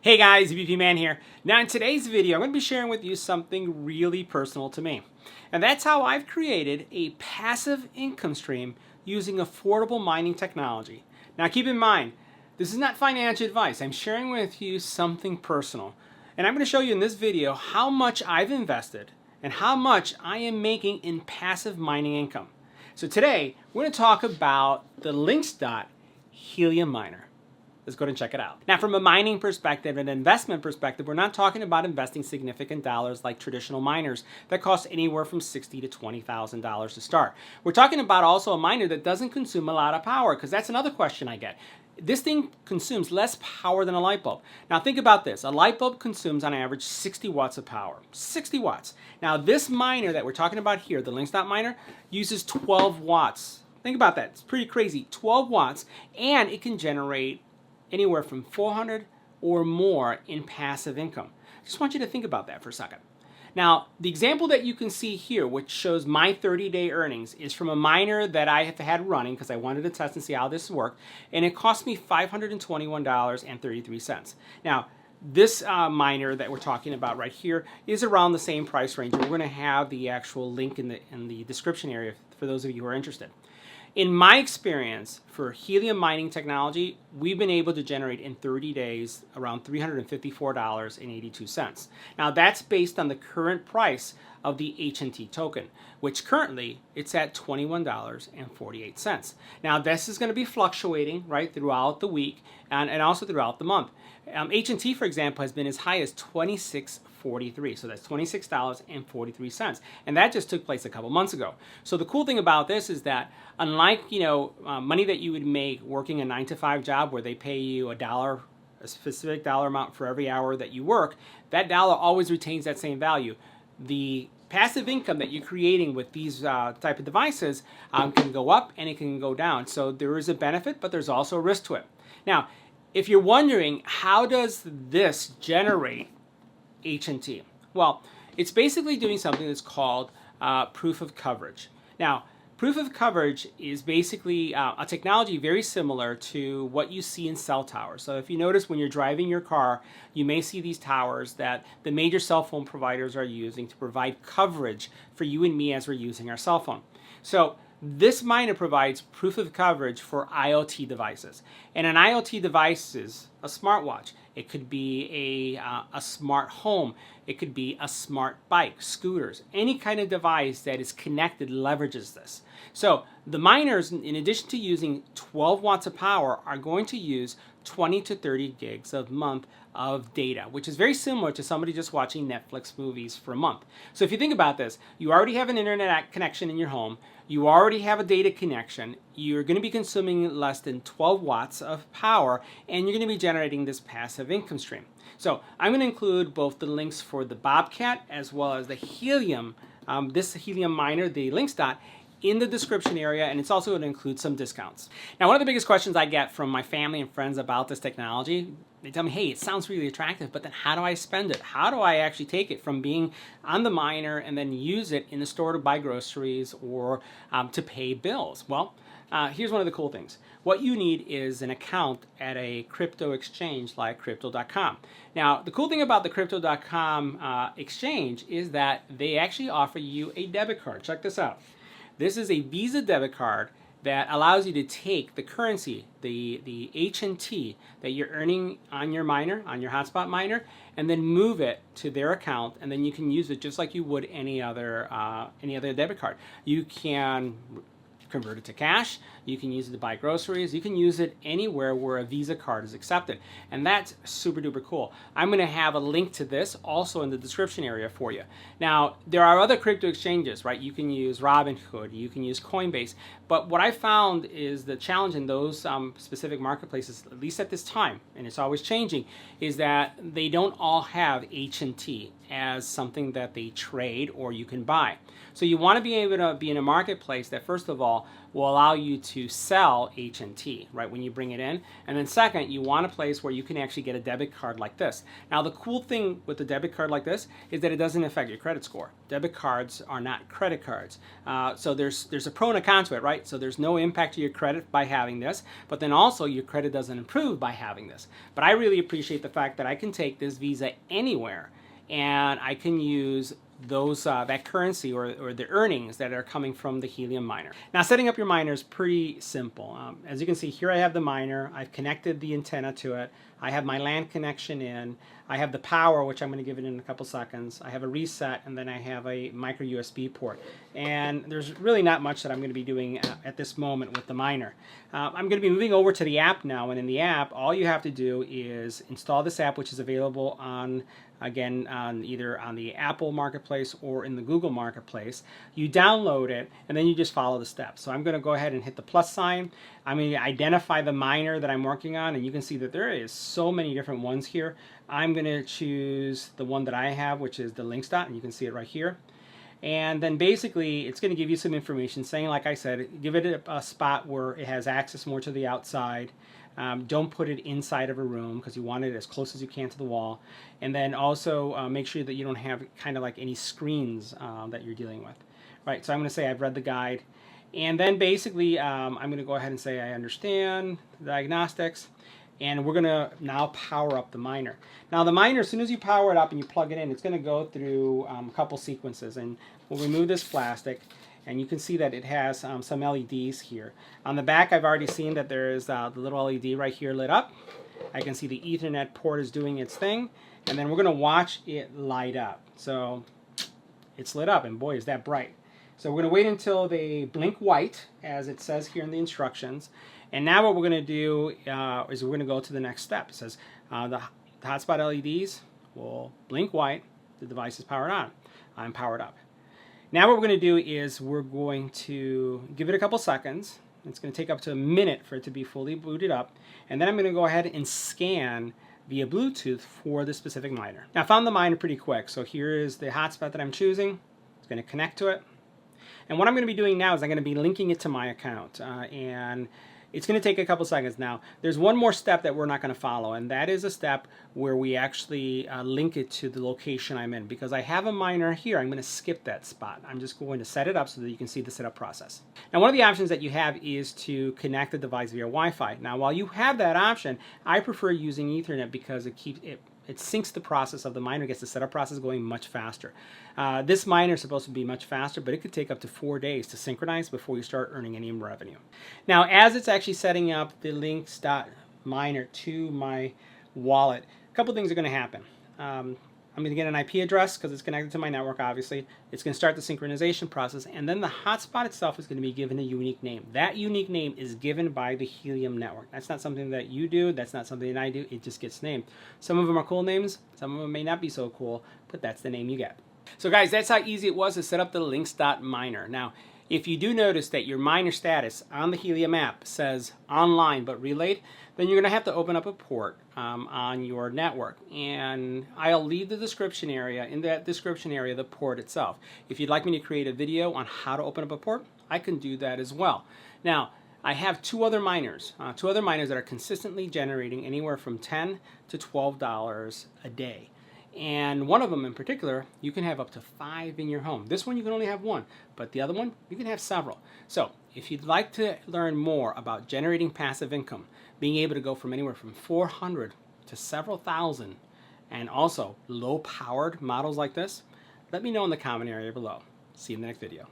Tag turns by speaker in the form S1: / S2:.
S1: Hey guys, EBPMAN here. Now in today's video, I'm going to be sharing with you something really personal to me. And that's how I've created a passive income stream using affordable mining technology. Now keep in mind, this is not financial advice. I'm sharing with you something personal. And I'm going to show you in this video how much I've invested and how much I am making in passive mining income. So today, we're going to talk about the Linxdot Helium miner. Let's go ahead and check it out. Now, from a mining perspective and an investment perspective, we're not talking about investing significant dollars like traditional miners that cost anywhere from $60,000 to $20,000 to start. We're talking about also a miner that doesn't consume a lot of power, because that's another question I get. This thing consumes less power than a light bulb. Now think about this. A light bulb consumes on average 60 watts of power. 60 watts. Now this miner that we're talking about here, the Linxdot miner, uses 12 watts. Think about that. It's pretty crazy. 12 watts, and it can generate anywhere from 400 or more in passive income. I just want you to think about that for a second. Now, the example that you can see here, which shows my 30-day earnings, is from a miner that I have had running because I wanted to test and see how this worked, and it cost me $521.33. Now, this miner that we're talking about right here is around the same price range. We're going to have the actual link in the description area for those of you who are interested. In my experience, for helium mining technology, we've been able to generate in 30 days around $354.82. Now that's based on the current price of the HNT token, which currently it's at $21.48. Now this is going to be fluctuating right throughout the week and also throughout the month. HNT, for example, has been as high as $26.43, so that's $26.43, and that just took place a couple months ago. So the cool thing about this is that unlike money that you would make working a 9-to-5 job where they pay you a specific dollar amount for every hour that you work, that dollar always retains that same value. The passive income that you're creating with these type of devices can go up and it can go down. So there is a benefit, but there's also a risk to it. Now, if you're wondering, how does this generate HNT? Well, it's basically doing something that's called proof of coverage. Now, proof of coverage is basically a technology very similar to what you see in cell towers. So if you notice when you're driving your car, you may see these towers that the major cell phone providers are using to provide coverage for you and me as we're using our cell phone. So this miner provides proof of coverage for IoT devices. And an IoT device is a smartwatch. It could be a smart home. It could be a smart bike, scooters. Any kind of device that is connected leverages this. So the miners, in addition to using 12 watts of power, are going to use 20 to 30 gigs a month of data, which is very similar to somebody just watching Netflix movies for a month. So if you think about this, you already have an internet connection in your home, you already have a data connection, you're going to be consuming less than 12 watts of power, and you're going to be generating this passive income stream. So I'm going to include both the links for the Bobcat as well as the Helium, this Helium miner, the Linxdot, in the description area, and it's also going to include some discounts. Now, one of the biggest questions I get from my family and friends about this technology, they tell me, hey, it sounds really attractive, but then how do I spend it? How do I actually take it from being on the miner and then use it in the store to buy groceries or to pay bills? Well, here's one of the cool things. What you need is an account at a crypto exchange like crypto.com. Now, the cool thing about the crypto.com exchange is that they actually offer you a debit card. Check this out. This is a Visa debit card that allows you to take the currency, the HNT that you're earning on your miner, on your hotspot miner, and then move it to their account, and then you can use it just like you would any other debit card. You can convert it to cash, you can use it to buy groceries, you can use it anywhere where a Visa card is accepted, and that's super duper cool. I'm going to have a link to this also in the description area for you. Now, there are other crypto exchanges, right? You can use Robinhood, you can use Coinbase, but what I found is the challenge in those specific marketplaces, at least at this time, and it's always changing, is that they don't all have HNT as something that they trade or you can buy. So you want to be able to be in a marketplace that, first of all, all, will allow you to sell HNT, right, when you bring it in. And then second, you want a place where you can actually get a debit card like this. Now, the cool thing with the debit card like this is that it doesn't affect your credit score. Debit cards are not credit cards. So there's a pro and a con to it, right? So there's no impact to your credit by having this, but then also your credit doesn't improve by having this. But I really appreciate the fact that I can take this Visa anywhere and I can use those that currency or the earnings that are coming from the Helium miner. Now, setting up your miner is pretty simple. As you can see here, I have the miner. I've connected the antenna to it. I have my LAN connection in. I have the power, which I'm going to give it in a couple seconds. I have a reset, and then I have a micro USB port. And there's really not much that I'm going to be doing at this moment with the miner. I'm going to be moving over to the app now, and in the app, all you have to do is install this app, which is available on, again, either on the Apple Marketplace or in the Google Marketplace. You download it, and then you just follow the steps. So I'm going to go ahead and hit the plus sign. I'm going to identify the miner that I'm working on, and you can see that there is so many different ones here. I'm going to choose the one that I have, which is the Linxdot, and you can see it right here. And then basically, it's going to give you some information saying, like I said, give it a spot where it has access more to the outside. Don't put it inside of a room because you want it as close as you can to the wall. And then also make sure that you don't have kind of like any screens that you're dealing with. Right, so I'm going to say I've read the guide. And then basically, I'm going to go ahead and say I understand the diagnostics. And we're going to now power up the miner. Now the miner, as soon as you power it up and you plug it in, it's going to go through a couple sequences. And we'll remove this plastic. And you can see that it has some LEDs here. On the back, I've already seen that there is the little LED right here lit up. I can see the Ethernet port is doing its thing. And then we're going to watch it light up. So it's lit up, and boy, is that bright. So we're going to wait until they blink white, as it says here in the instructions. And now what we're going to do is we're going to go to the next step. It says the hotspot LEDs will blink white. The device is powered on. I'm powered up. Now what we're going to do is we're going to give it a couple seconds. It's going to take up to a minute for it to be fully booted up. And then I'm going to go ahead and scan via Bluetooth for the specific miner. Now I found the miner pretty quick. So here is the hotspot that I'm choosing. It's going to connect to it. And what I'm going to be doing now is I'm going to be linking it to my account. And it's going to take a couple seconds. Now, there's one more step that we're not going to follow, and that is a step where we actually link it to the location I'm in. Because I have a miner here, I'm going to skip that spot. I'm just going to set it up so that you can see the setup process. Now, one of the options that you have is to connect the device via Wi-Fi. Now, while you have that option, I prefer using Ethernet because it keeps it syncs the process of the miner, gets the setup process going much faster. This miner is supposed to be much faster, but it could take up to 4 days to synchronize before you start earning any revenue. Now, as it's actually setting up the Linxdot miner to my wallet, a couple things are going to happen. I'm going to get an IP address because it's connected to my network, obviously. It's going to start the synchronization process, and then the hotspot itself is going to be given a unique name. That unique name is given by the Helium network. That's not something that you do. That's not something that I do. It just gets named. Some of them are cool names. Some of them may not be so cool, but that's the name you get. So guys, that's how easy it was to set up the Linxdot miner. Now, if you do notice that your miner status on the Helium app says online but relayed, then you're going to have to open up a port on your network. And I'll leave the description area, in that description area, the port itself. If you'd like me to create a video on how to open up a port, I can do that as well. Now, I have two other miners that are consistently generating anywhere from $10 to $12 a day. And one of them in particular, you can have up to 5 in your home. This one you can only have 1, but the other one you can have several. So if you'd like to learn more about generating passive income, being able to go from anywhere from 400 to several thousand, and also low-powered models like this, let me know in the comment area below. See you in the next video.